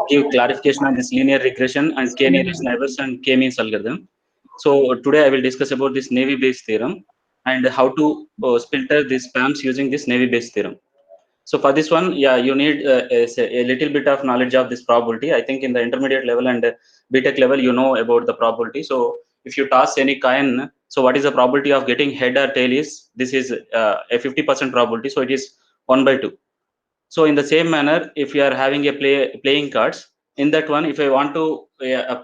give clarification on this linear regression and k-nearest neighbors and k-means algorithm. So today I will discuss about this Navy Bayes theorem and how to filter these spams using this Navy Bayes theorem. So for this one, yeah, you need a little bit of knowledge of this probability. I think in the intermediate level and BTech level, you know about the probability. So if you toss any coin, so what is the probability of getting head or tail is, this is a 50% probability. So it is 1/2. So in the same manner, if you are having a playing cards, in that one, if I want to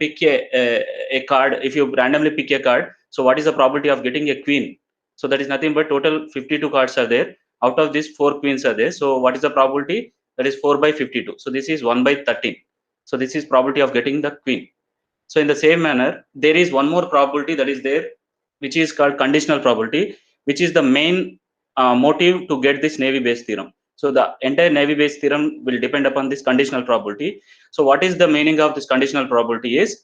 pick a card, if you randomly pick a card, so what is the probability of getting a queen? So that is nothing but total 52 cards are there. Out of these 4 queens are there. So what is the probability? That is 4/52. So this is 1/13. So this is probability of getting the queen. So in the same manner, there is one more probability that is there, which is called conditional probability, which is the main motive to get this Navy Bayes theorem. So the entire Navy Bayes theorem will depend upon this conditional probability. So what is the meaning of this conditional probability is,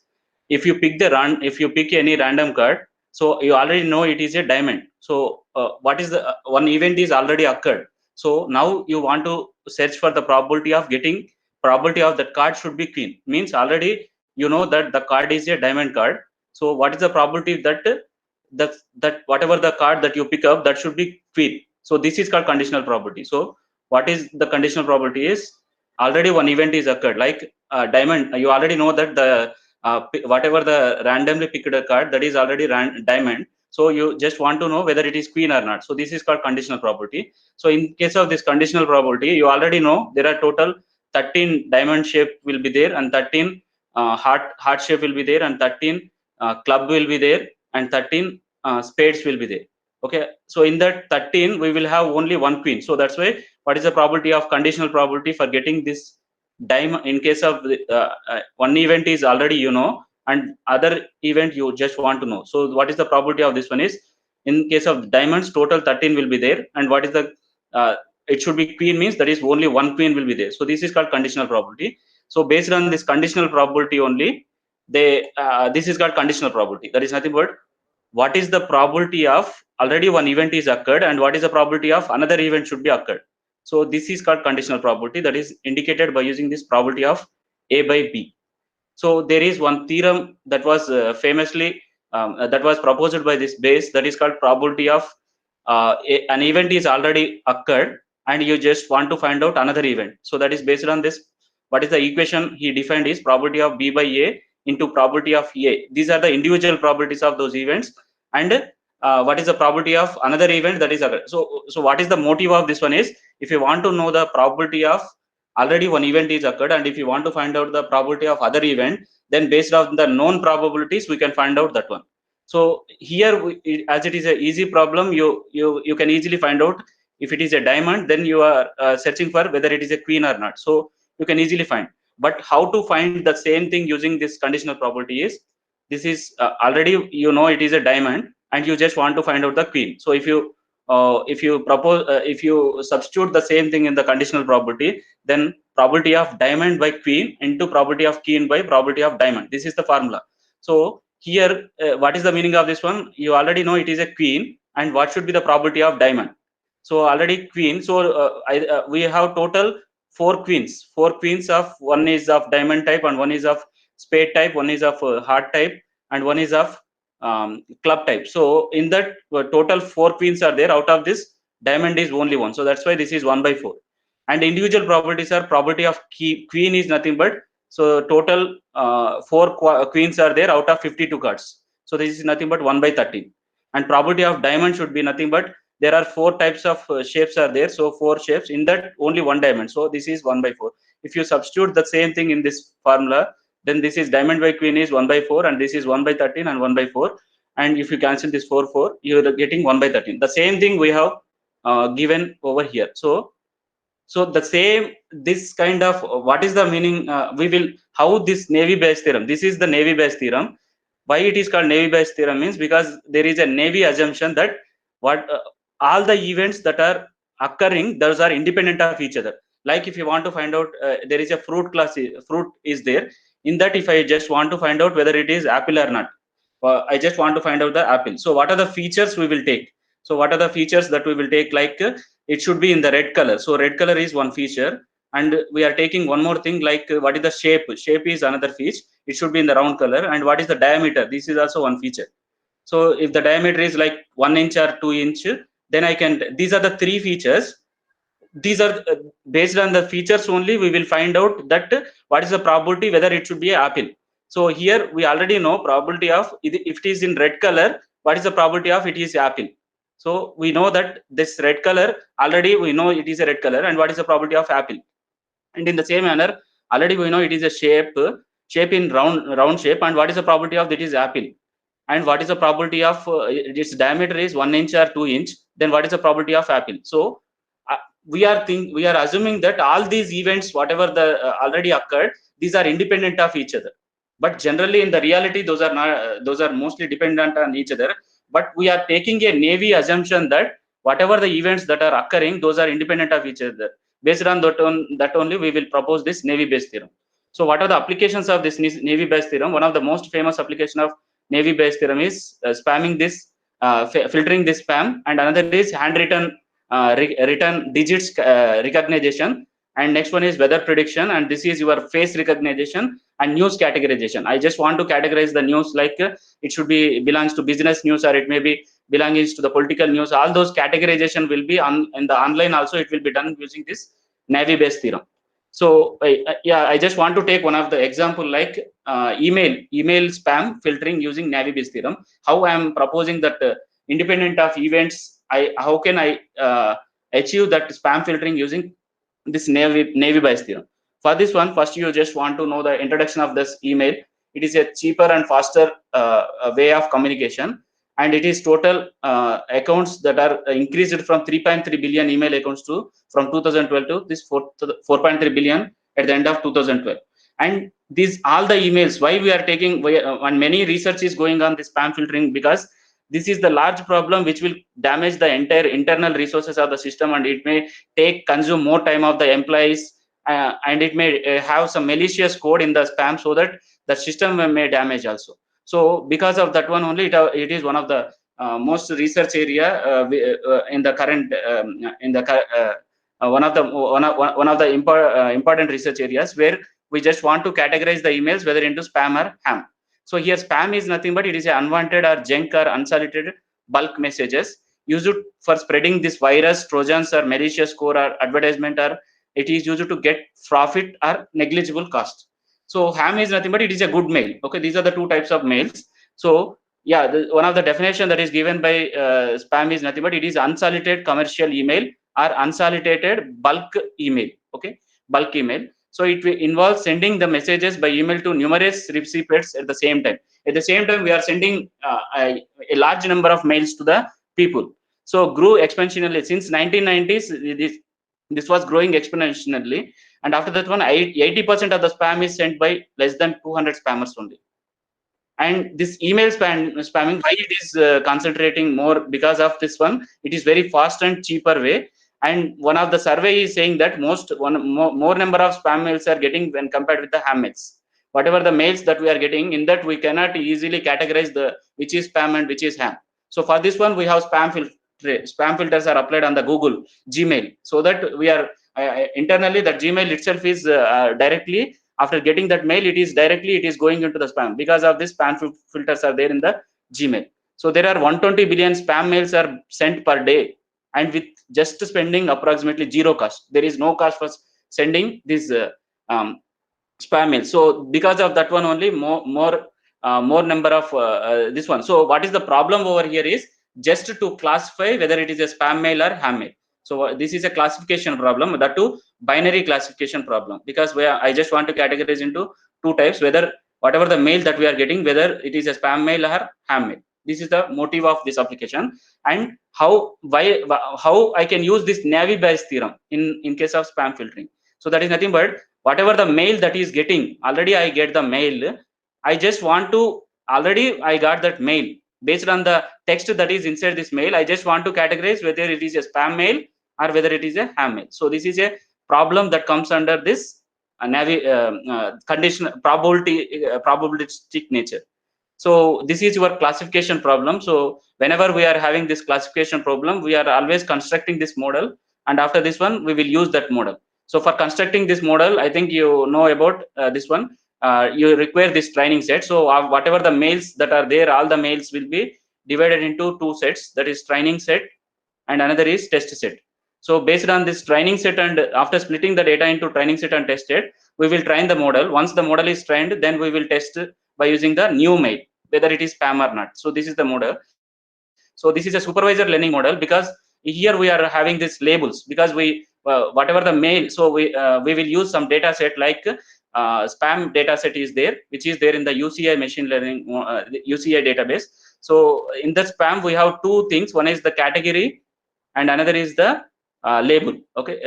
if you pick any random card, so you already know it is a diamond. So what is the one event is already occurred. So now you want to search for the probability of getting, probability of that card should be queen, means already you know that the card is a diamond card. So what is the probability that whatever the card that you pick up, that should be queen? So this is called conditional probability. So what is the conditional probability is, already one event is occurred, like diamond, you already know that the whatever the randomly picked a card, that is already diamond. So you just want to know whether it is queen or not. So this is called conditional probability. So in case of this conditional probability, you already know there are total 13 diamond shape will be there, and 13 heart shape will be there, and 13 club will be there, and 13 spades will be there. Okay, so in that 13 we will have only one queen. So that's why, what is the probability of conditional probability for getting this diamond? In case of one event is already you know, and other event you just want to know. So what is the probability of this one is, in case of diamonds, total 13 will be there, and what is the it should be queen, means that is only one queen will be there. So this is called conditional probability. So based on this conditional probability only, they this is called conditional probability. That is nothing but what is the probability of already one event is occurred, and what is the probability of another event should be occurred. So this is called conditional probability, that is indicated by using this probability of A by B. So there is one theorem that was famously that was proposed by this Bayes, that is called probability of an event is already occurred, and you just want to find out another event. So that is based on this, what is the equation he defined is probability of B by A into probability of A. These are the individual probabilities of those events, and what is the probability of another event that is occurred. So what is the motive of this one is, if you want to know the probability of already one event is occurred, and if you want to find out the probability of other event, then based on the known probabilities we can find out that one. So here as it is a easy problem, you can easily find out if it is a diamond, then you are searching for whether it is a queen or not. So you can easily find. But how to find the same thing using this conditional probability is, this is already you know it is a diamond, and you just want to find out the queen. So if you propose if you substitute the same thing in the conditional probability, then probability of diamond by queen into probability of queen by probability of diamond, this is the formula. So here what is the meaning of this one? You already know it is a queen, and what should be the probability of diamond? So already queen. So we have total 4 queens of, one is of diamond type, and one is of spade type, one is of heart type, and one is of club type. So in that total 4 queens are there. Out of this, diamond is only one. So that's why this is 1/4. And individual probabilities are, probability of queen is nothing but, so total 4 queens are there out of 52 cards. So this is nothing but 1/13. And probability of diamond should be nothing but, there are 4 types of shapes are there. So 4 shapes, in that only one diamond. So this is 1/4. If you substitute the same thing in this formula, then this is diamond by queen is 1/4, and this is 1/13 and 1/4. And if you cancel this 4 you are getting 1/13. The same thing we have given over here. So the same, this kind of what is the meaning, we will, how this Navy Bayes theorem, this is the Navy Bayes theorem. Why it is called Navy Bayes theorem means, because there is a Navy assumption that what all the events that are occurring, those are independent of each other. Like if you want to find out there is a fruit class, fruit is there. In that, if I just want to find out whether it is apple or not, I just want to find out the apple. So what are the features we will take? So what are the features that we will take? Like it should be in the red color. So red color is one feature. And we are taking one more thing, like what is the shape. Shape is another feature, it should be in the round color. And what is the diameter, this is also one feature. So if the diameter is like 1 inch or 2 inch, then I can, these are the three features. These are based on the features only we will find out that what is the probability whether it should be an apple. So here we already know probability of if it is in red color, what is the probability of it is apple. So we know that this red color, already we know it is a red color, and what is the probability of apple. And in the same manner, already we know it is a shape in round shape, and what is the probability of that is apple. And what is the probability of its diameter is 1 inch or 2 inch, then what is the probability of apple. So we are assuming that all these events, whatever the already occurred, these are independent of each other. But generally in the reality, those are not, those are mostly dependent on each other. But we are taking a navy assumption that whatever the events that are occurring, those are independent of each other. Based on that only we will propose this navy Bayes theorem. So what are the applications of this navy Bayes theorem? One of the most famous application of navy Bayes theorem is spamming this, filtering this spam. And another is handwritten written digits recognition. And next one is weather prediction, and this is your face recognition and news categorization. I just want to categorize the news, like it should be belongs to business news, or it may be belongs to the political news. All those categorization will be on in the online also, it will be done using this navy Bayes theorem. So yeah, I just want to take one of the example, like email spam filtering using navy Bayes theorem. How I am proposing that independent of events, how can I achieve that spam filtering using this navy Bayes theorem. For this one, first you just want to know the introduction of this email. It is a cheaper and faster way of communication, and it is total accounts that are increased from 3.3 billion email accounts to from 2012 to this 4.3 billion at the end of 2012. And these all the emails, why we are taking, and many research is going on this spam filtering, because this is the large problem which will damage the entire internal resources of the system, and it may consume more time of the employees, and it may have some malicious code in the spam, so that the system may damage also. So because of that one only, it is one of the most research area in the current in the one of the important research areas, where we just want to categorize the emails whether into spam or ham. So here spam is nothing but it is an unwanted or junk or unsolicited bulk messages used for spreading this virus, trojans, or malicious code or advertisement, or it is used to get profit or negligible cost. So ham is nothing but it is a good mail. Okay, these are the two types of mails. So yeah, one of the definition that is given by spam is nothing but it is unsolicited commercial email or unsolicited bulk email. Okay, bulk email. So it involves sending the messages by email to numerous recipients at the same time. At the same time, we are sending a large number of mails to the people. So grew exponentially since 1990s. This was growing exponentially, and after that one, 80% of the spam is sent by less than 200 spammers only. And this email spamming, why it is concentrating more? Because of this one, it is very fast and cheaper way. And one of the survey is saying that more number of spam mails are getting when compared with the ham mails. Whatever the mails that we are getting, in that we cannot easily categorize the which is spam and which is ham. So for this one, we have spam filters are applied on the Google Gmail, so that we are internally that Gmail itself is directly, after getting that mail, it is going into the spam. Because of this, spam filters are there in the Gmail. So there are 120 billion spam mails are sent per day, and with just spending approximately zero cost. There is no cost for sending this spam mail. So because of that one only, more number of this one. So what is the problem over here is just to classify whether it is a spam mail or ham mail. So this is a classification problem, that too binary classification problem, because I just want to categorize into two types, whether whatever the mail that we are getting, whether it is a spam mail or ham mail. This is the motive of this application, and how I can use this navy Bayes theorem in case of spam filtering. So that is nothing but whatever the mail that is getting, already I get the mail. I just want to, already I got that mail. Based on the text that is inside this mail, I just want to categorize whether it is a spam mail or whether it is a ham mail. So this is a problem that comes under this condition probabilistic nature. So this is your classification problem. So whenever we are having this classification problem, we are always constructing this model, and after this one we will use that model. So for constructing this model, I think you know about this one. You require this training set. So whatever the mails that are there, all the mails will be divided into two sets. That is training set and another is test set. So based on this training set, and after splitting the data into training set and test set, we will train the model. Once the model is trained, then we will test by using the new mail, whether it is spam or not. So this is the model. So this is a supervisor learning model, because here we are having these labels, because we whatever the mail, so we will use some data set like spam data set is there, which is there in the UCI machine learning UCI database. So in the spam we have two things. One is the category and another is the label. Okay,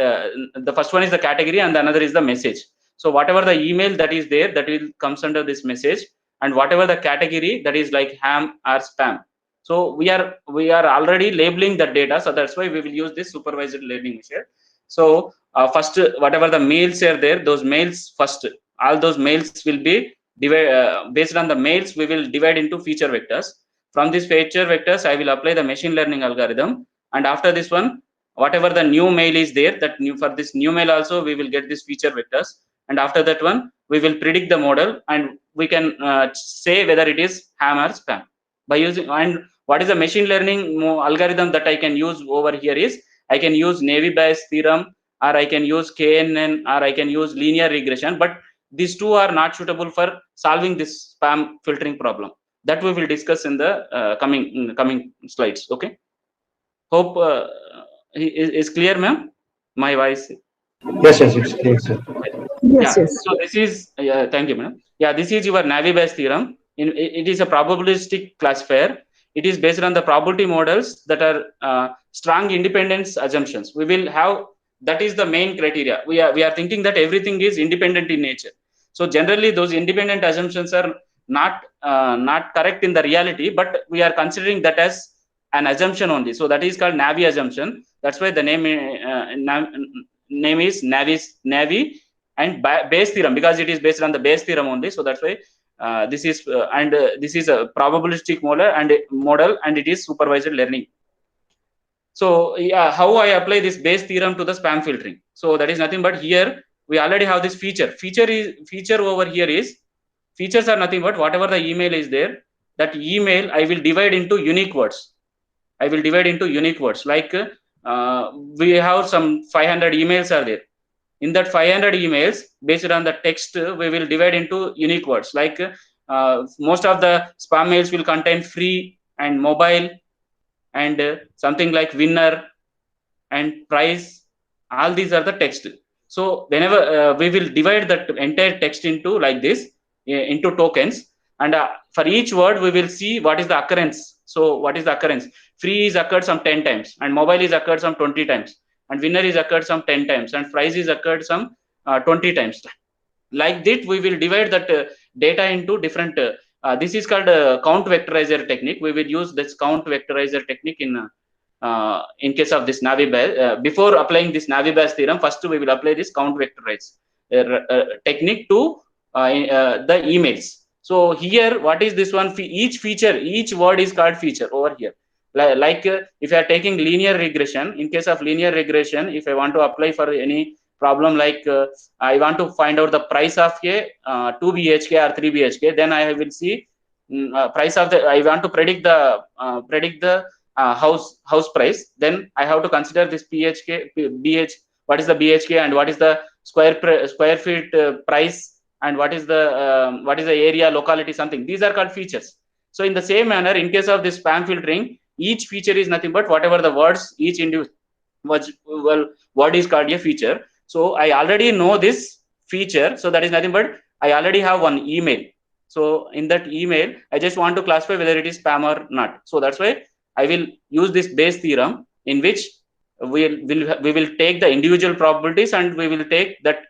the first one is the category and another is the message. So whatever the email that is there, that will comes under this message, and whatever the category, that is like ham or spam. So we are already labeling that data, so that's why we will use this supervised learning method. So first, whatever the mails are there, those mails first, all those mails will be based on the mails, we will divide into feature vectors. From these feature vectors, I will apply the machine learning algorithm, and after this one, whatever the new mail is there, that new, for this new mail also we will get this feature vectors, and after that one we will predict the model, and we can say whether it is ham or spam by using. And what is the machine learning algorithm that I can use over here is, I can use Navy Bayes theorem, or I can use KNN, or I can use linear regression, but these two are not suitable for solving this spam filtering problem. That we will discuss in the coming slides. Okay, hope is clear, ma'am, my voice. Yes, yes, it's clear, sir. Yeah, Yes, yes. so this is thank you, madam. Yeah, this is your Navy Bayes theorem. It is a probabilistic classifier. It is based on the probability models that are strong independence assumptions. We will have, that is the main criteria. We are thinking that everything is independent in nature. So generally those independent assumptions are not correct in the reality, but we are considering that as an assumption only. So that is called Navy assumption. That's why the name is Navy and Bayes theorem, because it is based on the Bayes theorem only. So that's why this is a probabilistic model, and it is supervised learning. So yeah, how I apply this Bayes theorem to the spam filtering? So that is nothing but, here we already have this feature over here is, features are nothing but whatever the email is there, that email I will divide into unique words. I will divide into unique words, like we have some 500 emails are there. In that 500 emails, based on the text, we will divide into unique words, like most of the spam mails will contain free and mobile, and something like winner and price. All these are the text. So whenever we will divide that entire text into like this, into tokens, and for each word we will see what is the occurrence. So what is the occurrence? Free is occurred some 10 times, and mobile is occurred some 20 times, and winner is occurred some 10 times, and price is occurred some 20 times. Like that we will divide that data into different this is called count vectorizer technique. We will use this count vectorizer technique in case of this Navy Bayes. Before applying this Navy Bayes theorem, first we will apply this count vectorize technique to the emails. So here, what is this one? Each feature, each word is called feature over here. Like if you are taking linear regression, in case of linear regression, if I want to apply for any problem, like I want to find out the price of a 2 BHK or 3 BHK, then I will see price of the, I want to predict the house price. Then I have to consider this what is the BHK, and what is the square feet price, and what is the area, locality, something. These are called features. So in the same manner, in case of this spam filtering, each feature is nothing but whatever the words, each individual word is called a feature. So I already know this feature, so that is nothing but I already have one email. So in that email, I just want to classify whether it is spam or not. So that's why I will use this Bayes theorem, in which we will take the individual probabilities, and we will take that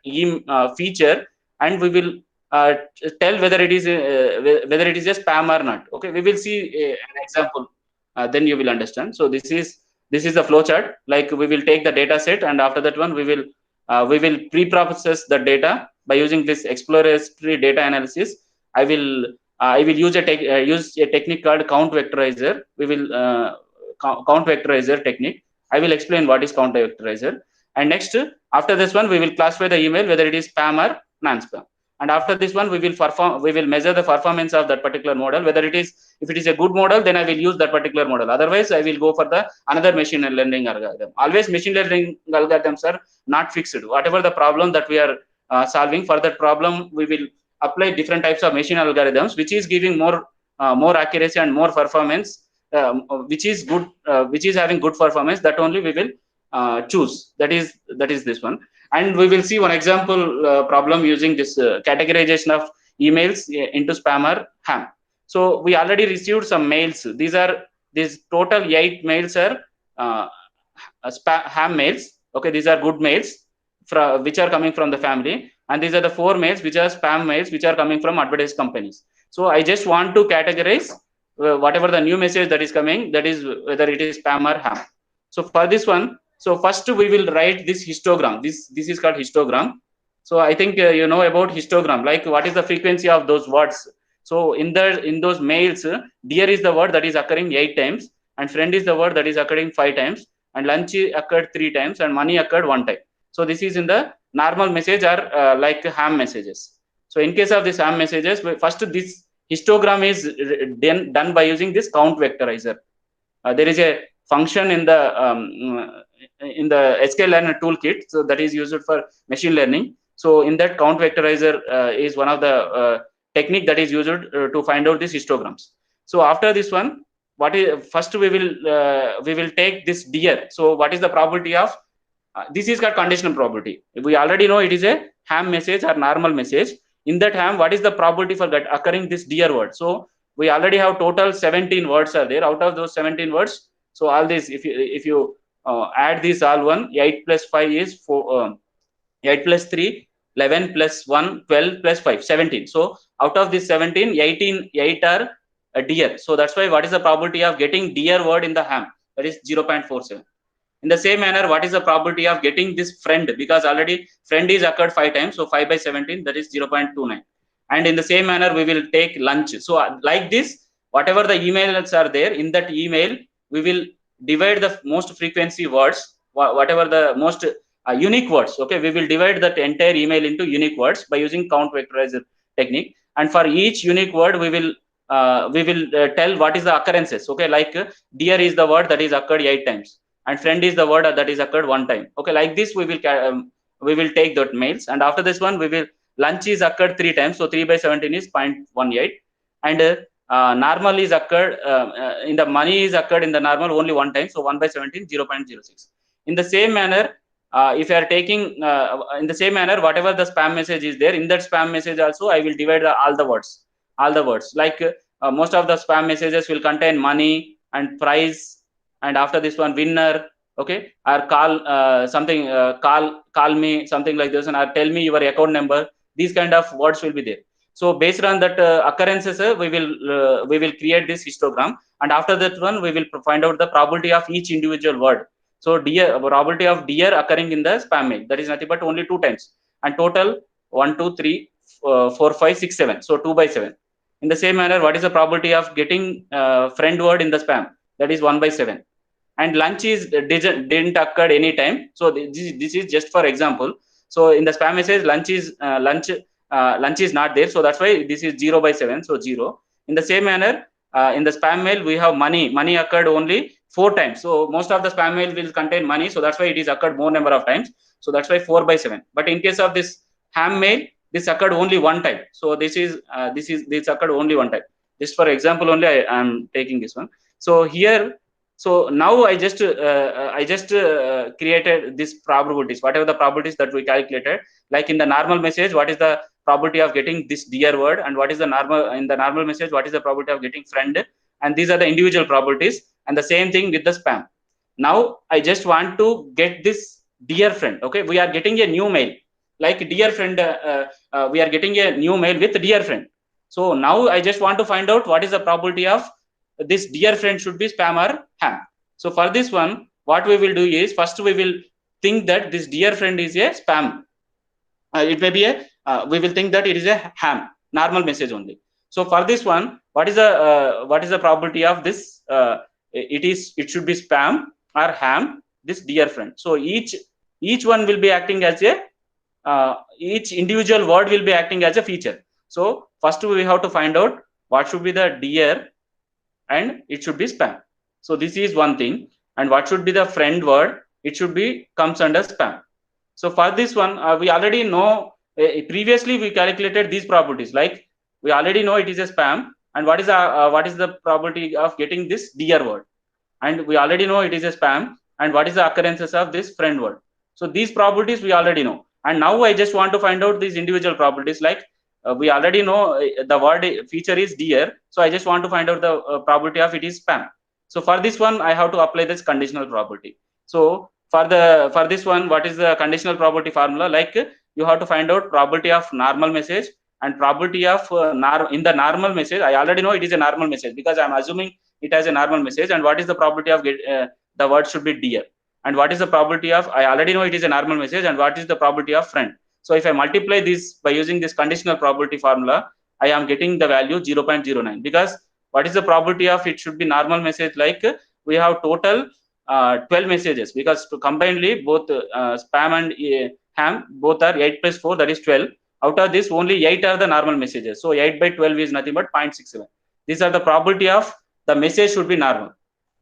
feature, and we will tell whether it is a spam or not. Okay, we will see an example, then you will understand. So this is the flow chart. Like we will take the data set, and after that one we will pre-process the data by using this exploratory data analysis. I will use a technique called count vectorizer. We will count vectorizer technique. I will explain what is count vectorizer. And next, after this one, we will classify the email whether it is spam or non-spam. And after this one, we will measure the performance of that particular model, whether it is, if it is a good model, then I will use that particular model. Otherwise, I will go for the another machine learning algorithm. Always machine learning algorithms are not fixed. Whatever the problem that we are solving, for that problem, we will apply different types of machine algorithms, which is giving more accuracy and more performance, which is good, which is having good performance. That only we will choose. That is this one. And we will see one example problem using this categorization of emails into spam or ham. So we already received some mails. These total 8 mails are ham mails. Okay, these are good mails which are coming from the family, and these are the 4 mails which are spam mails which are coming from advertised companies. So I just want to categorize whatever the new message that is coming, that is whether it is spam or ham. So for this one, so first we will write this histogram. This is called histogram. So I think you know about histogram, like what is the frequency of those words. So in those mails, dear is the word that is occurring 8 times, and friend is the word that is occurring 5 times, and lunch occurred 3 times, and money occurred 1 time. So this is in the normal message or like ham messages. So in case of this ham messages, first this histogram is done by using this count vectorizer. There is a function in the sklearner toolkit, so that is used for machine learning. So in that, count vectorizer is one of the technique that is used to find out these histograms. So after this one, what is first we will take this dear. So what is the probability of this is called conditional probability. We already know it is a ham message or normal message. In that ham, what is the probability for occurring this dear word? So we already have total 17 words are there. Out of those 17 words, so all these, if you add these all, 8 plus 5 is 4, 8 plus 3, 11 plus 1, 12 plus 5, 17. So out of this 17, 8 are dear. So that's why what is the probability of getting dear word in the ham? That is 0.47. In the same manner, what is the probability of getting this friend? Because already friend is occurred 5 times, so 5 by 17, that is 0.29. And in the same manner, we will take lunch. So like this, whatever the emails are there, in that email, we will divide the most frequency words, whatever the most unique words. Okay, we will divide that entire email into unique words by using count vectorizer technique. And for each unique word, we will tell what is the occurrences. Okay, like dear is the word that is occurred 8 times, and friend is the word that is occurred 1 time. Okay, like this we will take that mails. And after this one, we will lunch is occurred 3 times, so 3 by 17 is 0.18. And normal is occurred in the money is occurred in the normal only 1 time, so 1 by 17, 0.06. In the same manner, if you are taking in the same manner, whatever the spam message is there, in that spam message also I will divide all the words. Like most of the spam messages will contain money and price, and after this one, winner. Okay, or call something, call me, something like this, and or tell me your account number. These kind of words will be there. So based on that occurrences, we will create this histogram, and after that one, we will find out the probability of each individual word. So dear, probability of dear occurring in the spam mail, that is nothing but only 2 times, and total 1, 2, 3, 4, 5, 6, 7. So 2 by 7. In the same manner, what is the probability of getting friend word in the spam? That is 1 by 7. And lunch is didn't occur any time. So this is just for example. So in the spam message, lunch is not there. So that's why this is 0 by 7. So 0. In the same manner, in the spam mail, we have money. Money occurred only 4 times. So most of the spam mail will contain money. So that's why it is occurred more number of times. So that's why 4 by 7. But in case of this ham mail, this occurred only 1 time. So this occurred only 1 time. Just for example only, I am taking this one. So here, so now I just created these probabilities, whatever the probabilities that we calculated. Like in the normal message, what is the probability of getting this dear word, and what is the normal message, what is the probability of getting friend, and these are the individual probabilities. And the same thing with the spam. Now I just want to get this dear friend. Okay, we are getting a new mail, like dear friend. We are getting a new mail with dear friend. So now I just want to find out what is the probability of this dear friend should be spam or ham. So for this one, what we will do is, first we will think that this dear friend is a spam. It may be we will think that it is a ham, normal message only. So for this one, what is the probability of this? It should be spam or ham, this dear friend. So each each one will be acting as a each individual word will be acting as a feature. So first we have to find out what should be the dear and it should be spam. So this is one thing. And what should be the friend word? It should be comes under spam. So for this one, we already know previously we calculated these properties. Like we already know it is a spam, and what is the probability of getting this dear word? And we already know it is a spam, and what is the occurrences of this friend word? So these properties we already know, and now I just want to find out these individual properties. Like we already know the word feature is dear, so I just want to find out the probability of it is spam. So for this one, I have to apply this conditional property. So for this one, what is the conditional probability formula? Like you have to find out probability of normal message and probability of in the normal message. I already know it is a normal message because I'm assuming it has a normal message. And what is the probability of the word should be dear? And what is the probability of, I already know it is a normal message, and what is the probability of friend? So if I multiply this by using this conditional probability formula, I am getting the value 0.09, because what is the probability of it should be normal message? Like we have total 12 messages, because combinedly both spam and ham both are 8 plus 4, that is 12. Out of this, only 8 are the normal messages. So 8 by 12 is nothing but 0.67. These are the probability of the message should be normal.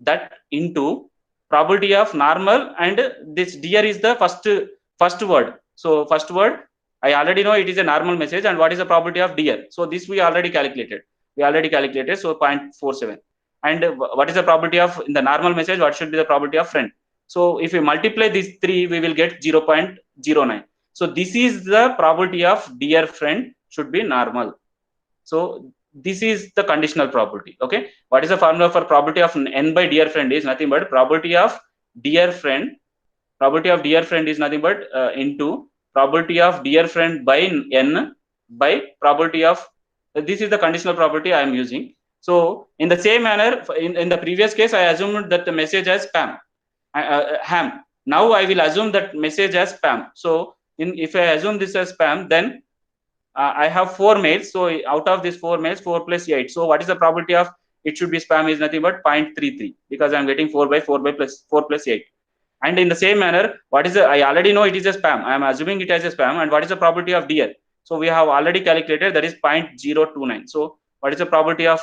That into probability of normal, and this dear is the first word. So first word, I already know it is a normal message, and what is the probability of dear? So this we already calculated. So 0.47. And what is the probability of in the normal message? What should be the probability of friend? So if we multiply these three, we will get 0.09. So this is the probability of dear friend should be normal. So this is the conditional probability. Okay, what is the formula for probability of n by dear friend? Is nothing but probability of dear friend. Probability of dear friend is nothing but into probability of dear friend by n by probability of this is the conditional probability I am using. So in the same manner, in the previous case, I assumed that the message as spam, ham. Now I will assume that message as spam. So if I assume this as spam, then I have 4 mails. So out of these 4 mails, 4 plus 8. So what is the probability of it should be spam? Is nothing but 0.33, because I'm getting 4 by 4 by plus 4 plus 8. And in the same manner, what is the, I already know it is a spam. I am assuming it as a spam. And what is the probability of dear? So we have already calculated, that is 0.029. So what is the probability of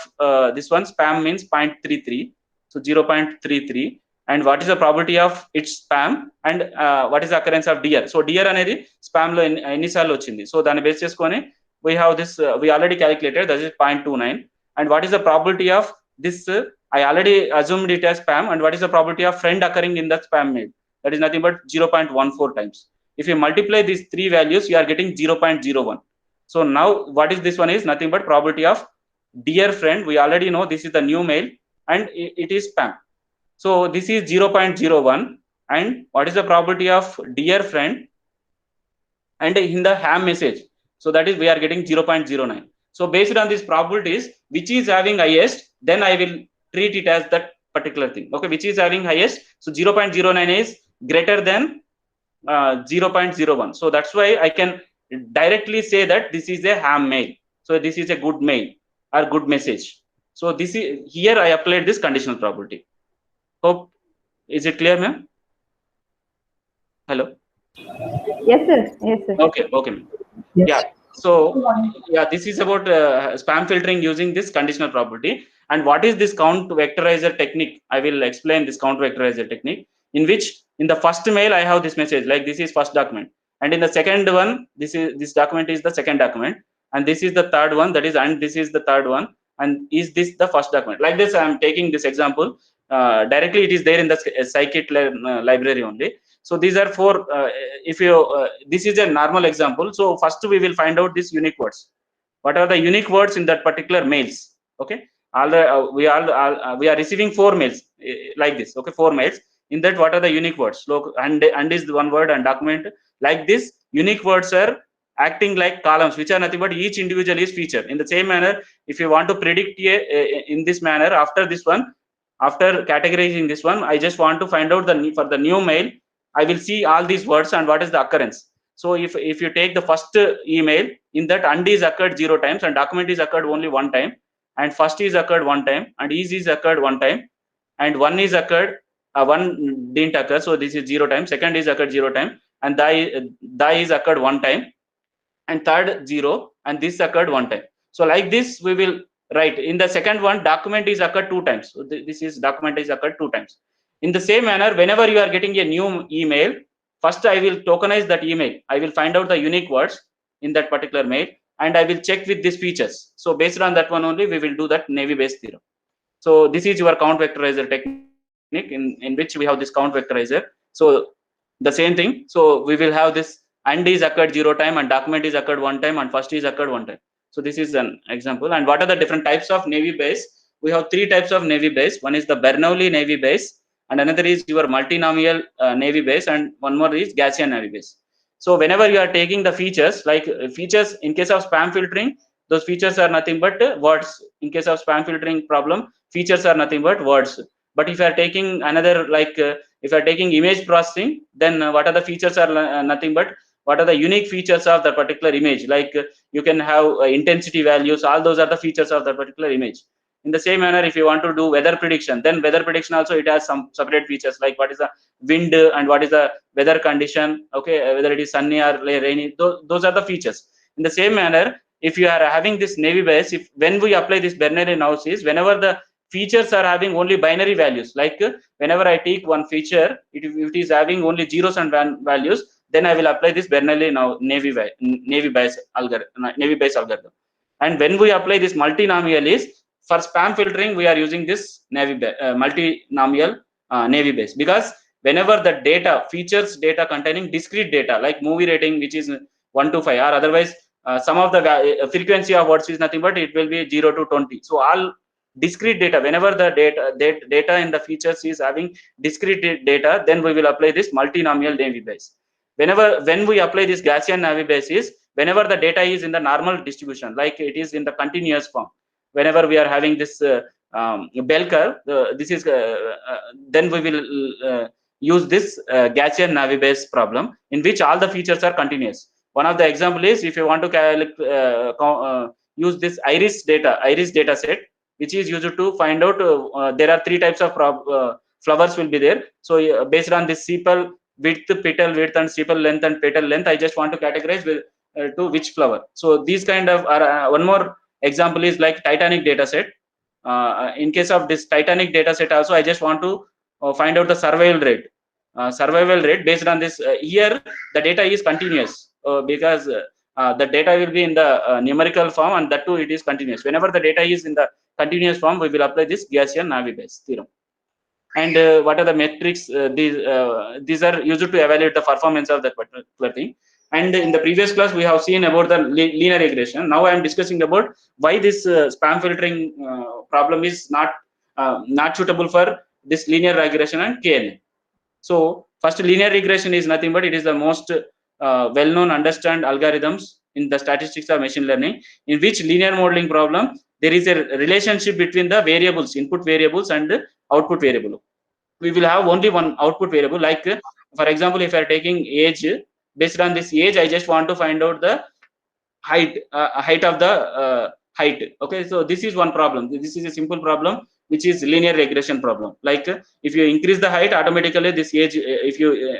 this one? Spam means 0.33. So 0.33. And what is the probability of its spam? And what is the occurrence of dear? So dear anedi spam lo ఎన్నిసార్లు వచ్చింది. So దాన్ని base చేసుకొని we have this, we already calculated, that is 0.29. And what is the probability of this? I already assumed it as spam. And what is the probability of friend occurring in that spam mail? That is nothing but 0.14 times. If you multiply these three values, you are getting 0.01. So now what is this one? Is nothing but probability of dear friend. We already know this is the new mail, and it is spam. So this is 0.01. And what is the probability of dear friend and in the ham message? So that is we are getting 0.09. So based on these probabilities, which is having highest, then I will treat it as that particular thing. Okay, which is having highest? So 0.09 is greater than 0.01. So that's why I can directly say that this is a ham mail. So this is a good mail or good message. So this is, here I applied this conditional probability. Hope, is it clear, ma'am? Hello. Yes, sir. Yes, sir. Okay. Yes. Yeah. So yeah, this is about spam filtering using this conditional probability. And what is this count vectorizer technique? I will explain this count vectorizer technique, in which in the first mail I have this message, like this is first document, and in the second one, this document is the second document, and this is the third one, that is, and this is the third one, and is this the first document? Like this, I am taking this example directly. It is there in the scikit library only. So these are 4. If you this is a normal example. So first we will find out these unique words. What are the unique words in that particular mails? Okay, we are receiving 4 mails like this. Okay, 4 mails. In that, what are the unique words? Look, and is the one word, and document. Like this, unique words are acting like columns, which are nothing but each individual is feature. In the same manner, if you want to predict in this manner, after this one, after categorizing this one, I just want to find out for the new mail, I will see all these words and what is the occurrence. So if you take the first email, in that and is occurred 0 times, and document is occurred only 1 time, and first is occurred 1 time, and is occurred 1 time, and one is occurred, one didn't occur. So this is 0 times. Second is occurred 0 time, and die is occurred one time, and third 0, and this occurred one time. So like this we will write. In the second one, document is occurred 2 times. So this is document is occurred 2 times. In the same manner, whenever you are getting a new email, first I will tokenize that email. I will find out the unique words in that particular mail, and I will check with these features. So based on that one only, we will do that Navy Bayes theorem. So this is your count vectorizer technique in which we have this count vectorizer. So the same thing. So we will have this and is occurred 0 time, and document is occurred 1 time, and first is occurred 1 time. So this is an example. And what are the different types of Navy Bayes? We have 3 types of Navy Bayes. One is the Bernoulli Navy Bayes, and another is your multinomial Navy Bayes, and one more is Gaussian Navy Bayes. So whenever you are taking the features, like features in case of spam filtering, those features are nothing but words. In case of spam filtering problem, features are nothing but words. But if you are taking another, like if you are taking image processing, then what are the features are nothing but what are the unique features of the particular image. Like you can have intensity values, all those are the features of that particular image. In the same manner, if you want to do weather prediction, then weather prediction also it has some separate features, like what is the wind and what is the weather condition, okay, whether it is sunny or rainy, those are the features. In the same manner, if you are having this Navy Bayes, if when we apply this Bernoulli analysis, whenever the features are having only binary values, like whenever I take one feature, if it is having only zeros and values, then I will apply this Bernoulli now Navy Bayes algorithm. And when we apply this multinomial is for spam filtering, we are using this multinomial Navy Bayes, because whenever the data features data containing discrete data like movie rating, which is 1 to 5, or otherwise some of the frequency of words is nothing but it will be 0 to 20. So all discrete data, whenever the data in the features is having discrete data, then we will apply this multinomial Navy Bayes. When we apply this Gaussian Navy Bayes is whenever the data is in the normal distribution, like it is in the continuous form. Whenever we are having this bell curve, this is then we will use this Gaussian Navy Bayes problem, in which all the features are continuous. One of the example is if you want to use this iris data set, which is used to find out there are 3 types of flowers will be there. So based on this sepal width, petal width, and sepal length and petal length, I just want to categorize with to which flower. So these kind of are one more example is like Titanic data set. In case of this Titanic data set also, I just want to find out the survival rate. Based on this here the data is continuous because the data will be in the numerical form, and that too it is continuous. Whenever the data is in the continuous form, we will apply this Gaussian Navy Bayes theorem. And what are the metrics? These are used to evaluate the performance of that particular thing. And in the previous class, we have seen about the linear regression. Now I am discussing about why this spam filtering problem is not suitable for this linear regression and KNN. So first, linear regression is nothing but it is the most well-known understand algorithms in the statistics of machine learning, in which linear modeling problem there is a relationship between the variables, input variables and output variable. We will have only one output variable. Like for example, if I are taking age, based on this age, I just want to find out the height of the height. Okay, so this is one problem. This is a simple problem, which is linear regression problem. Like if you increase the height, automatically this age, if you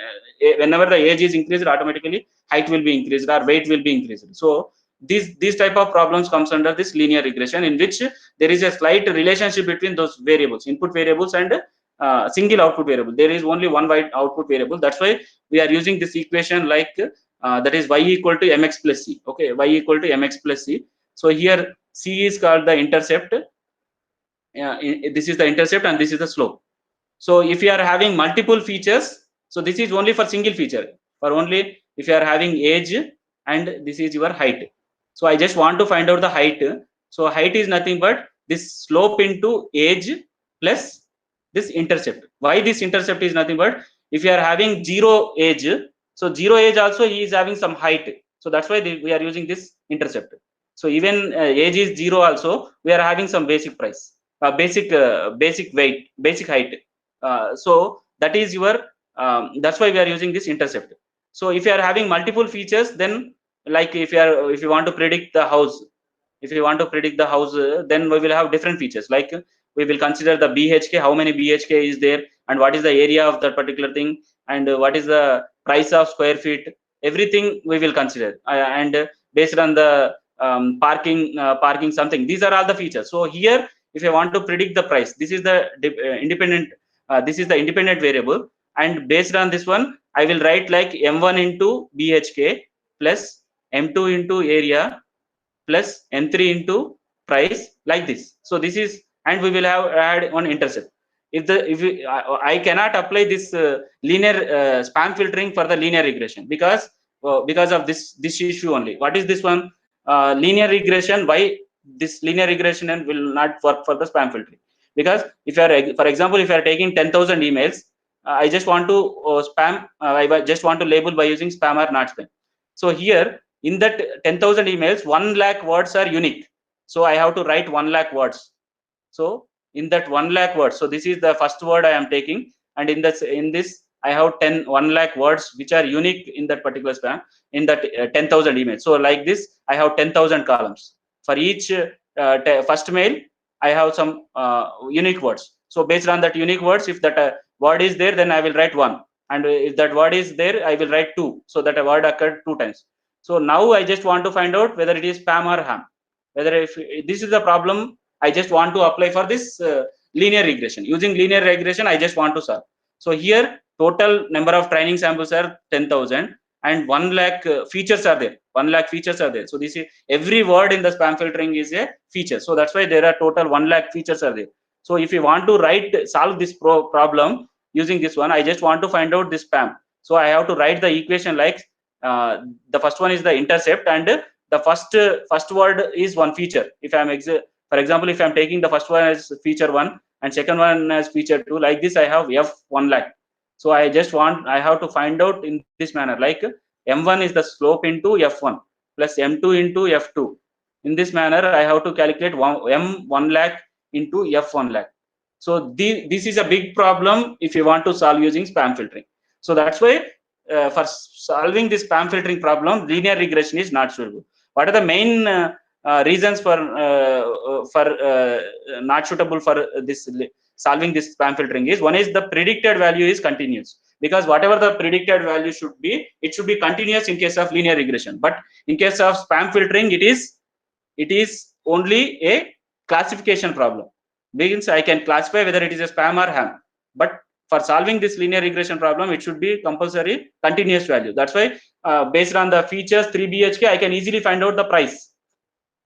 whenever the age is increased, automatically height will be increased or weight will be increased. So these type of problems comes under this linear regression, in which there is a slight relationship between those variables, input variables and single output variable. There is only one output variable. That's why we are using this equation like that is y equal to mx plus c. Okay, y equal to mx plus c. So here c is called the intercept. This is the intercept and this is the slope. So if you are having multiple features, so this is only for single feature. For only if you are having age and this is your height. So I just want to find out the height. So height is nothing but this slope into age plus this intercept. Why this intercept is nothing but if you are having 0 age, so 0 age also he is having some height. So that's why we are using this intercept. So even age is 0 also, we are having some basic price, basic weight, basic height. So that is your that's why we are using this intercept. So if you are having multiple features, then like if you want to predict the house, then we will have different features. Like we will consider the BHK, how many BHK is there, and what is the area of that particular thing, and what is the price of square feet, everything we will consider, and based on the parking something, these are all the features. So here, if I want to predict the price, this is the independent variable, and based on this one I will write like m1 into bhk plus m2 into area plus m3 into price, like this. So this is, and we will have add one intercept. I cannot apply this linear spam filtering for the linear regression because of this issue only. What is this one? Linear regression. Why this linear regression and will not work for the spam filtering? Because if you are, for example, if you are taking 10,000 emails, I just want to spam. I just want to label by using spam or not spam. So here, in that 10,000 emails, 1 lakh words are unique. So I have to write 1 lakh words. So in that 1 lakh words, so this is the first word I am taking, and in this I have 1 lakh words which are unique in that particular spam, in that 10,000 emails. So like this, I have 10,000 columns. For each first mail, I have some unique words. So based on that unique words, if that word is there, then I will write 1, and if that word is there, I will write 2, so that a word occurred 2 times. So now I just want to find out whether it is spam or ham. Whether if this is the problem, I just want to apply for this linear regression. Using linear regression, I just want to solve. So here, total number of training samples are 10,000, and 1 lakh features are there. 1 lakh features are there. So this is, every word in the spam filtering is a feature. So that's why there are total 1 lakh features are there. So if you want to solve this problem using this one, I just want to find out this spam. So I have to write the equation like the first one is the intercept, and the first word is one feature. If I'm for example, if I'm taking the first one as feature 1 and second one as feature 2, like this, I have f 1 lakh. So I have to find out in this manner, like m1 is the slope into f1 plus m2 into f2. In this manner, I have to calculate m1 lakh into f1 lakh. So this is a big problem if you want to solve using spam filtering. So that's why for solving this spam filtering problem, linear regression is not suitable. What are the main reasons for not suitable for this solving this spam filtering is? One is the predicted value is continuous, because whatever the predicted value should be, it should be continuous in case of linear regression. But in case of spam filtering, it is only a classification problem. Means I can classify whether it is a spam or ham. But for solving this linear regression problem, it should be compulsory continuous value. That's why based on the features 3 BHK, I can easily find out the price.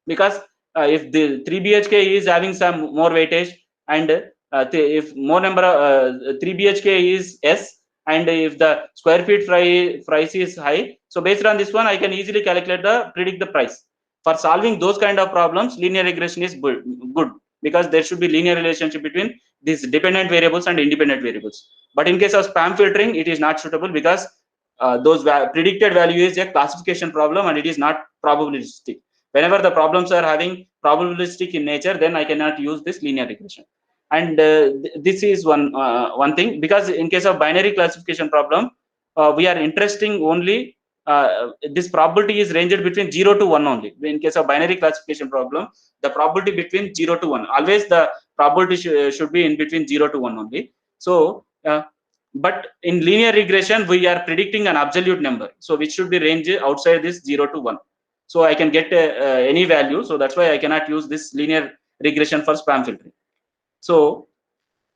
Because if the 3 BHK is having some more weightage, and if more number of 3 BHK is S, and if the square feet price is high, so based on this one, I can easily predict the price. For solving those kind of problems, linear regression is good, because there should be linear relationship between these dependent variables and independent variables. But in case of spam filtering, it is not suitable, because those predicted value is a classification problem, and it is not probabilistic. Whenever the problems are having probabilistic in nature, then I cannot use this linear regression. And this is one thing, because in case of binary classification problem, we are interesting only this probability is ranged between 0 to 1 only. In case of binary classification problem, the probability between 0 to 1, always the probability should be in between 0 to 1 only. So but in linear regression, we are predicting an absolute number, so which should be range outside this 0 to 1. So I can get any value. So that's why I cannot use this linear regression for spam filtering. So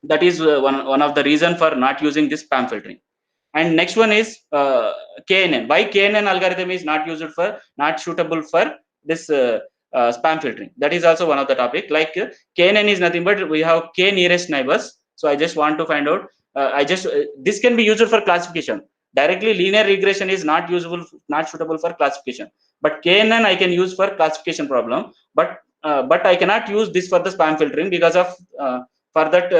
that is one of the reason for not using this spam filtering. And next one is KNN. Why KNN algorithm is not suitable for this spam filtering? That is also one of the topic. Like KNN is nothing but we have k nearest neighbors. So I just want to find out. This can be used for classification. Directly linear regression is not suitable for classification. But KNN I can use for classification problem. But I cannot use this for the spam filtering, because of for that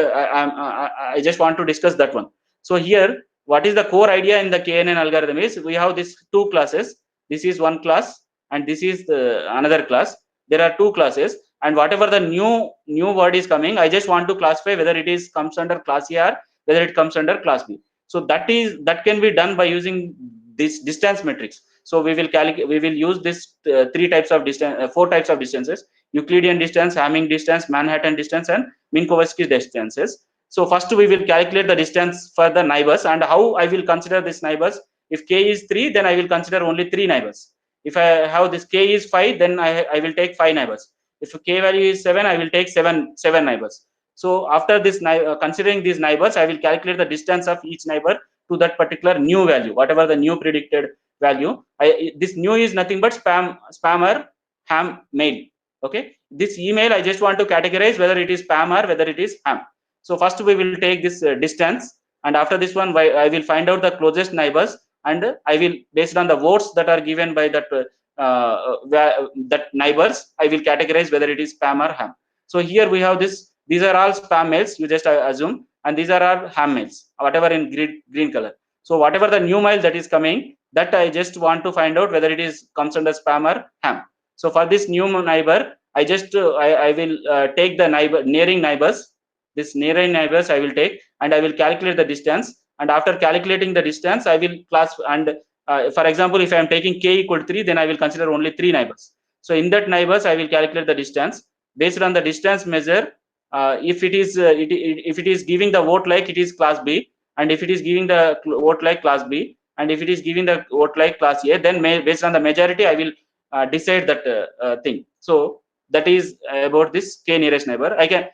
I just want to discuss that one. So here, what is the core idea in the KNN algorithm is, we have these 2 classes. This is one class, and this is another class. There are 2 classes, and whatever the new word is coming, I just want to classify whether it comes under class A or whether it comes under class B. So that can be done by using this distance matrix. So we will use this 4 types of distances: Euclidean distance, Hamming distance, Manhattan distance, and Minkowski distances. So first we will calculate the distance for the neighbors, and how I will consider these neighbors If k is 3, then I will consider only 3 neighbors. If I have this k is 5, then I will take 5 neighbors. If k value is 7, I will take 7 neighbors. So after this, considering these neighbors, I will calculate the distance of each neighbor to that particular new value, whatever the new predicted value. This new is nothing but spammer ham mail. Okay, this email I just want to categorize whether it is spam or whether it is ham. So first we will take this distance, and after this one I will find out the closest neighbors, and I will, based on the votes that are given by that that neighbors, I will categorize whether it is spam or ham. So here we have this. These are all spam mails, you just assume, and these are all ham mails, whatever in green color. So whatever the new mail that is coming, that I just want to find out whether it is comes under spam or ham. So for this new neighbor, I just I will take the nearing neighbors. This nearing neighbors I will take, and I will calculate the distance. And after calculating the distance, I will class. And for example, if I am taking k equal to 3, then I will consider only 3 neighbors. So in that neighbors, I will calculate the distance based on the distance measure. If it is if it is giving the vote like, it is class B, and if it is giving the vote like class B, and if it is giving the vote like class A, then based on the majority, I will decide that thing. So that is about this k nearest neighbor. I can,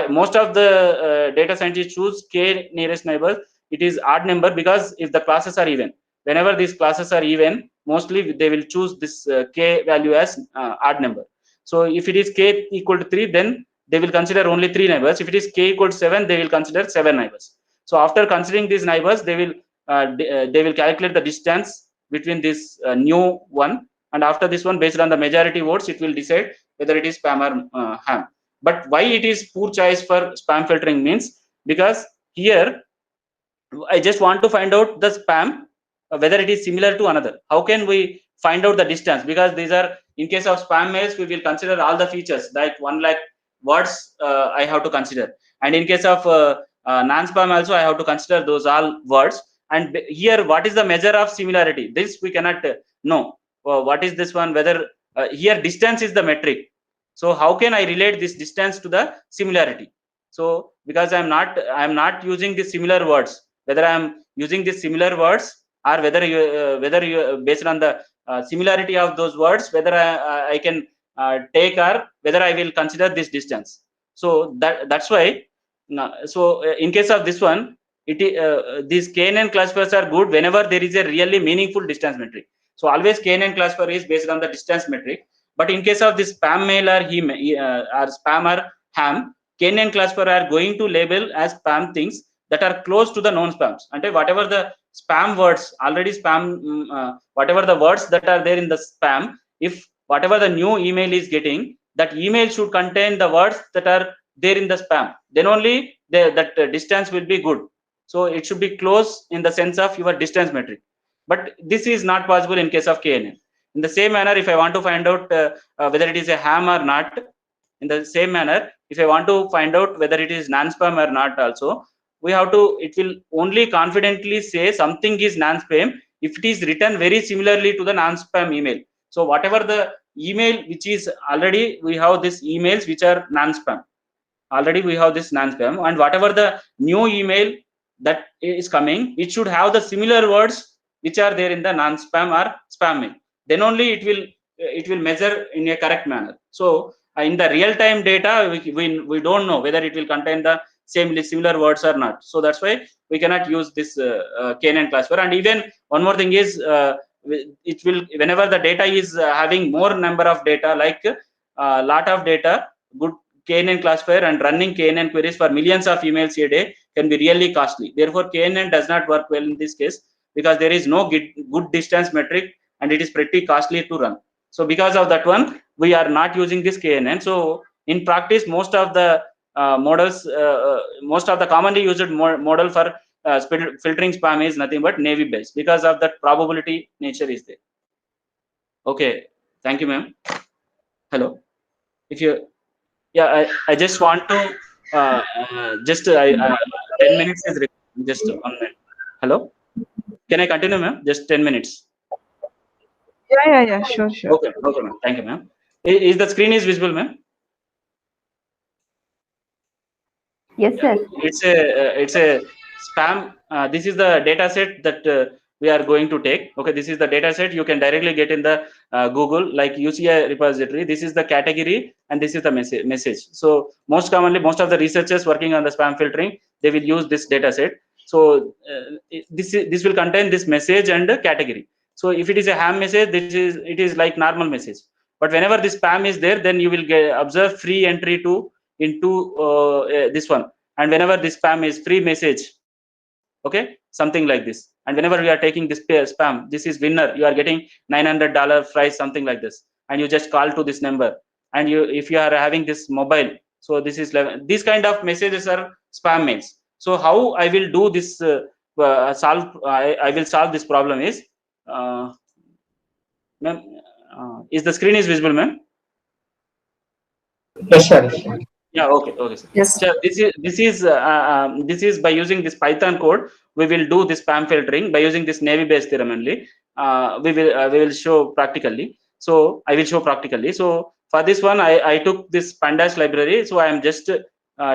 most of the data scientists choose k nearest neighbor. It is odd number, because if the classes are even, whenever these classes are even, mostly they will choose this k value as odd number. So if it is k equal to 3, then they will consider only 3 neighbors. If it is k equal to 7, they will consider 7 neighbors. So after considering these neighbors, they will calculate the distance between this new one, and after this one, based on the majority votes, it will decide whether it is spam or ham. But why it is poor choice for spam filtering means, because here I just want to find out the spam, whether it is similar to another. How can we find out the distance? Because these are, in case of spam mails, we will consider all the features, like 1 lakh words I have to consider, and in case of non-spam also, I have to consider those all words. And here, what is the measure of similarity? This we cannot know. What is this one? Whether here distance is the metric. So how can I relate this distance to the similarity? So because I am not using the similar words, whether I am using the similar words, or whether you based on the similarity of those words, whether I can take, or whether I will consider this distance. So that's why. So in case of this one, these KNN classifiers are good whenever there is a really meaningful distance metric. So always KNN classifier is based on the distance metric. But in case of this spam mail or or spam or ham, KNN classifier are going to label as spam things that are close to the known spams. And whatever the spam words, already spam, whatever the words that are there in the spam, if whatever the new email is getting, that email should contain the words that are there in the spam, then only that distance will be good. So it should be close in the sense of your distance metric. But this is not possible in case of KNN. In the same manner, if I want to find out whether it is a ham or not, in the same manner, if I want to find out whether it is non-spam or not also, we have to, it will only confidently say something is non-spam if it is written very similarly to the non-spam email. So whatever the email which is already, we have these emails which are non-spam. Already we have this non-spam, and whatever the new email that is coming, it should have the similar words which are there in the non-spam or spam mail. Then only it will measure in a correct manner. So in the real-time data, we don't know whether it will contain the similar words or not. So that's why we cannot use this KNN classifier. And even one more thing is, it will, whenever the data is having more number of data, like lot of data, good KNN classifier and running KNN queries for millions of emails a day can be really costly. Therefore, KNN does not work well in this case, because there is no good distance metric, and it is pretty costly to run. So because of that one, we are not using this KNN. So in practice, most of the models, most of the commonly used model for filtering spam is nothing but Navy based, because of that probability nature is there. Okay, thank you, ma'am. Hello. If you, yeah, I just want to just 10 minutes is just 1 minute. Hello, can I continue, ma'am? Just 10 minutes. Yeah, sure. Okay, ma'am. Thank you, ma'am. Is the screen is visible, ma'am? Yes, sir. It's a spam. This is the data set that we are going to take. Okay, this is the data set. You can directly get in the Google, like UCI repository. This is the category and this is the message. So most commonly, most of the researchers working on the spam filtering, they will use this data set. So this will contain this message and category. So if it is a ham message, it is like normal message. But whenever this spam is there, then you will observe free entry to into this one. And whenever this spam is free message, okay, something like this. And whenever we are taking this spam, this is winner, you are getting $900 prize, something like this. And you just call to this number. And you, if you are having this mobile, so this is these kind of messages are spam mails. So how I will do this I will solve this problem is, ma'am, is the screen is visible, ma'am? Yes, sir. Yes, sir. Yeah, okay, sir. Yes. So this is by using this Python code, we will do this spam filtering by using this Navy Bayes theorem only. We will show practically. So I will show practically. So for this one, I took this pandas library. So I am just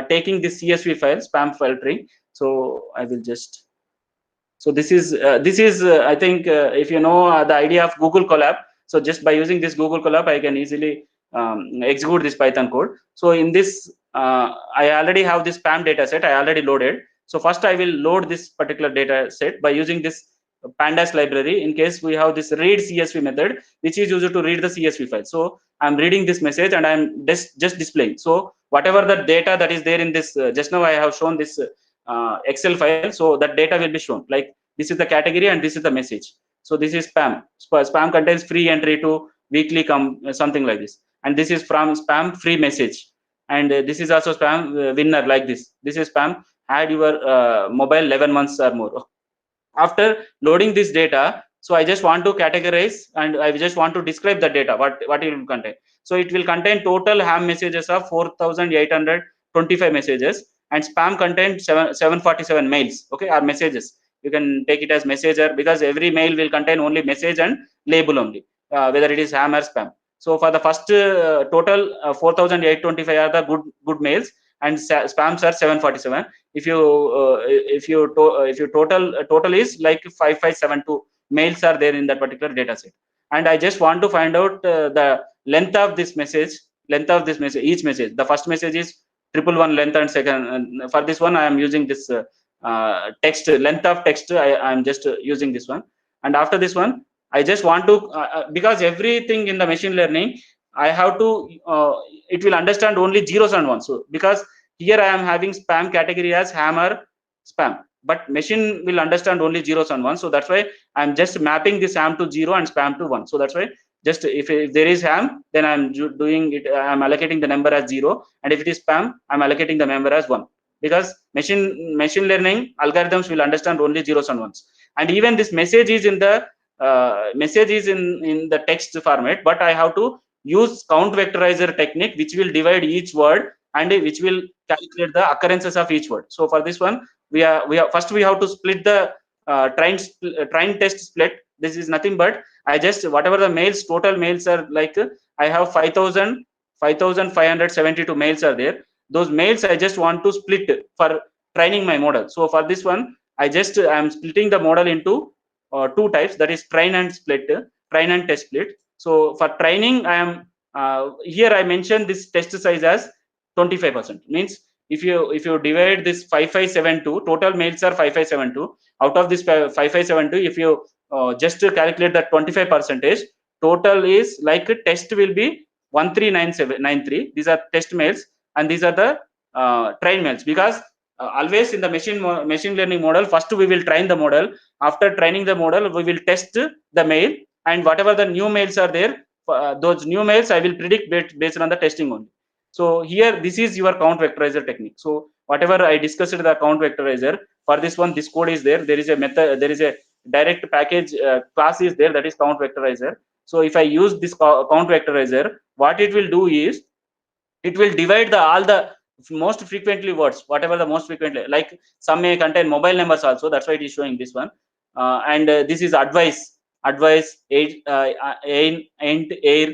taking this CSV file, spam filtering. So I will just. So this is I think if you know the idea of Google Colab. So just by using this Google Colab, I can easily execute this Python code. So in this, I already have this spam data set. I already loaded. So first I will load this particular data set by using this pandas library. In case we have this read CSV method, which is used to read the CSV file. So I'm reading this message and I'm just displaying. So whatever the data that is there in this, just now I have shown this Excel file. So that data will be shown. Like this is the category and this is the message. So this is spam. Spam contains free entry to weekly something like this. And this is from spam free message. And this is also spam winner like this. This is spam had your mobile 11 months or more. After loading this data, so I just want to categorize and I just want to describe the data, what it will contain. So it will contain total ham messages of 4,825 messages, and spam contains 747 mails, okay, or messages. You can take it as messenger because every mail will contain only message and label only, whether it is ham or spam. So for the first total 4,825 are the good mails, and spams are 747. If you total is like 5572 mails are there in that particular data set. And I just want to find out the length of this message, each message. The first message is 111 length, and second, for this one I am using this text length of text. I am just using this one. And after this one, I just want to because everything in the machine learning, I have to it will understand only zeros and ones. So because here I am having spam category as hammer spam, but machine will understand only zeros and ones. So that's why I'm just mapping this ham to 0 and spam to 1. So that's why just if there is ham, then I'm doing it, I'm allocating the number as 0, and if it is spam, I'm allocating the number as 1, because machine learning algorithms will understand only zeros and ones. And even this message is in the in the text format, but I have to use count vectorizer technique, which will divide each word and which will calculate the occurrences of each word. So for this one, we first we have to split the train test split. This is nothing but I just whatever the mails, total mails are like I have 5,572 mails are there. Those mails I just want to split for training my model. So for this one, I am splitting the model into two types, that is train and test split. So for training, I am here I mentioned this test size as 25%. Means if you divide this 5572, total mails are 5572. Out of this 5572, if you just to calculate that 25 percentage, total is like test will be 139793. These are test mails, and these are the train mails. Because always in the machine learning model, first we will train the model. After training the model, we will test the mail, and whatever the new mails are there, those new mails I will predict based on the testing only. So here this is your count vectorizer technique. So whatever I discussed the count vectorizer, for this one, this code is there. There is a method, there is a direct package class is there, that is count vectorizer. So if I use this count vectorizer, what it will do is it will divide all the most frequently words, whatever the most frequently, like some may contain mobile numbers also, that's why it is showing this one. And this is advice, aid, air.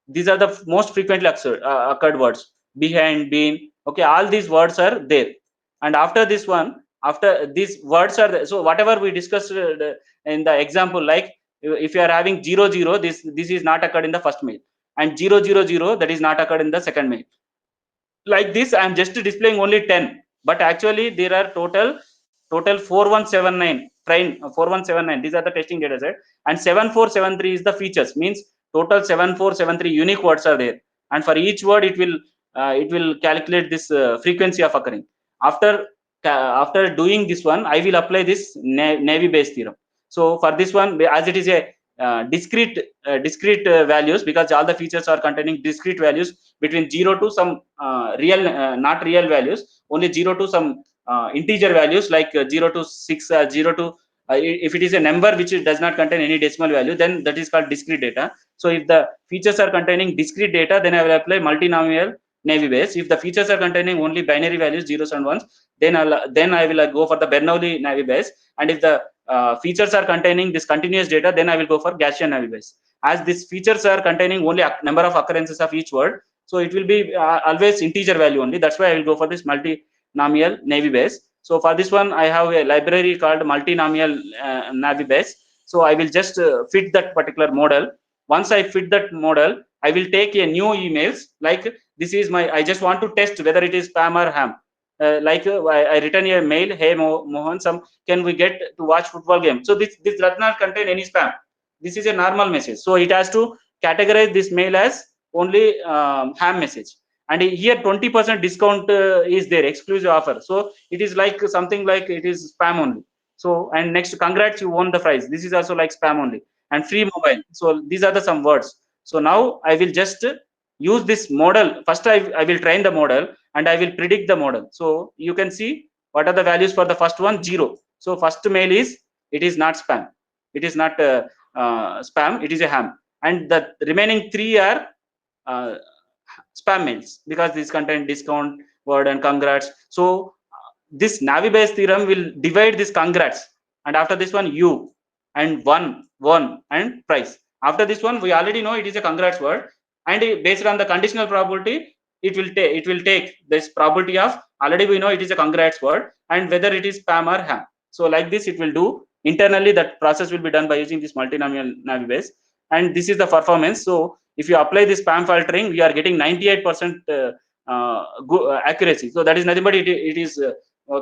These are the most frequently occurred words. Behind, been, okay, all these words are there. And after this one, after these words are there. So whatever we discussed in the example, like if you are having 0 0, this is not occurred in the first mail, and 0 0 0, that is not occurred in the second mail. Like this, I am just displaying only 10, but actually there are total 4179 train 4179. These are the testing data set, and 7473 is the features. Means total 7473 unique words are there, and for each word it will calculate this frequency of occurring. After doing this one, I will apply this Navy Bayes theorem. So for this one, as it is a discrete values, because all the features are containing discrete values between 0 to some real not real values, only 0 to some integer values, like 0 to 6, 0 to if it is a number which does not contain any decimal value, then that is called discrete data. So if the features are containing discrete data, then I will apply multinomial Navy Bayes. If the features are containing only binary values, zeros and ones, then I will go for the Bernoulli Navy Bayes. And if the features are containing this continuous data, then I will go for Gaussian Navy Bayes. As these features are containing only a number of occurrences of each word, so it will be always integer value only. That's why I will go for this multinomial Navy Bayes. So for this one, I have a library called multinomial Navy Bayes. So I will just fit that particular model. Once I fit that model, I will take a new emails, like this is my, I just want to test whether it is spam or ham. I return a mail, hey Mohan, can we get to watch football game? So this does not contain any spam. This is a normal message. So it has to categorize this mail as only ham message. And here 20% discount is there, exclusive offer. So it is like something like it is spam only. So, and next, congrats, you won the prize. This is also like spam only. And free mobile. So these are the some words. So now I will just use this model. First I will train the model, and I will predict the model. So you can see what are the values for the first one, 0. So first mail is, it is not spam. It is not spam, it is a ham. And the remaining 3 are spam mails, because these contain discount word and congrats. So this Navy Bayes theorem will divide this congrats, and after this one you, and one and price. After this one, we already know it is a congrats word, and based on the conditional probability, it will take this probability of, already we know it is a congrats word, and whether it is spam or ham. So like this it will do internally. That process will be done by using this multinomial Navy Bayes, and this is the performance. So if you apply this spam filtering, we are getting 98% accuracy. So that is nothing but it is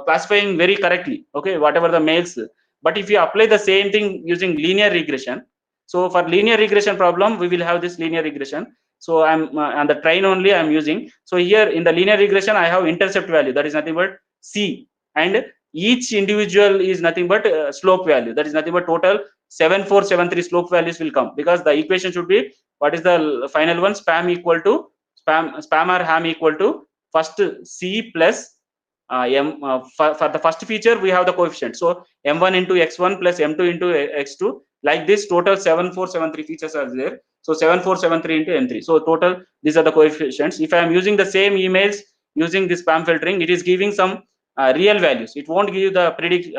classifying very correctly, okay, whatever the mails. But if you apply the same thing using linear regression, so for linear regression problem, we will have this linear regression. So I'm on the train only I'm using. So here in the linear regression, I have intercept value, that is nothing but C, and each individual is nothing but slope value, that is nothing but total 7473 slope values will come, because the equation should be, what is the final one, spam equal to spam or ham equal to first C plus for the first feature we have the coefficient. So m1 into x1 plus m2 into x2, like this total 7473 features are there. So 7473 into m3. So total, these are the coefficients. If I am using the same emails using this spam filtering, it is giving some real values. It won't give the predict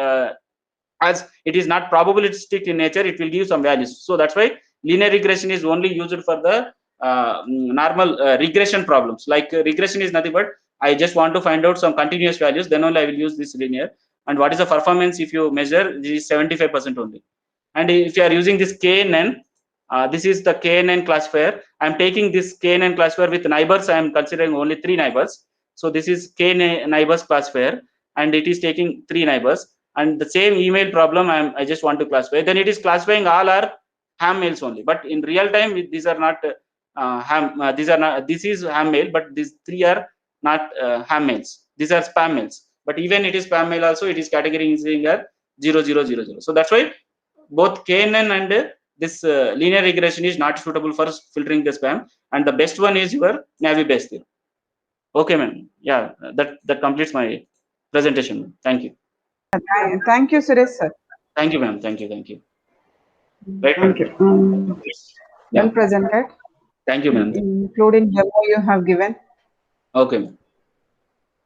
as it is not probabilistic in nature, it will give some values. So that's why linear regression is only used for the normal regression problems. Like regression is nothing but I just want to find out some continuous values, then only I will use this linear. And what is the performance if you measure, this is 75% only. And if you are using this KNN, this is the KNN classifier. I'm taking this KNN classifier with neighbors. I am considering only 3 neighbors. So this is K neighbors classifier, and it is taking 3 neighbors. And the same email problem I just want to classify, then it is classifying all our ham mails only. But in real time, these are not ham. This is ham mail, but these 3 are not ham mails. These are spam mails. But even it is spam mail also, it is categorizing as 0000. So that's why both KNN and this linear regression is not suitable for filtering the spam, and the best one is your Navy Bayes theorem. Okay, ma'am. Yeah, that completes my presentation. Thank you. Thank you, Suresh sir. Thank you, ma'am. Thank you. Right, Thank you. Yeah. Well presented, Thank you, ma'am. including demo you have given. Okay, ma'am.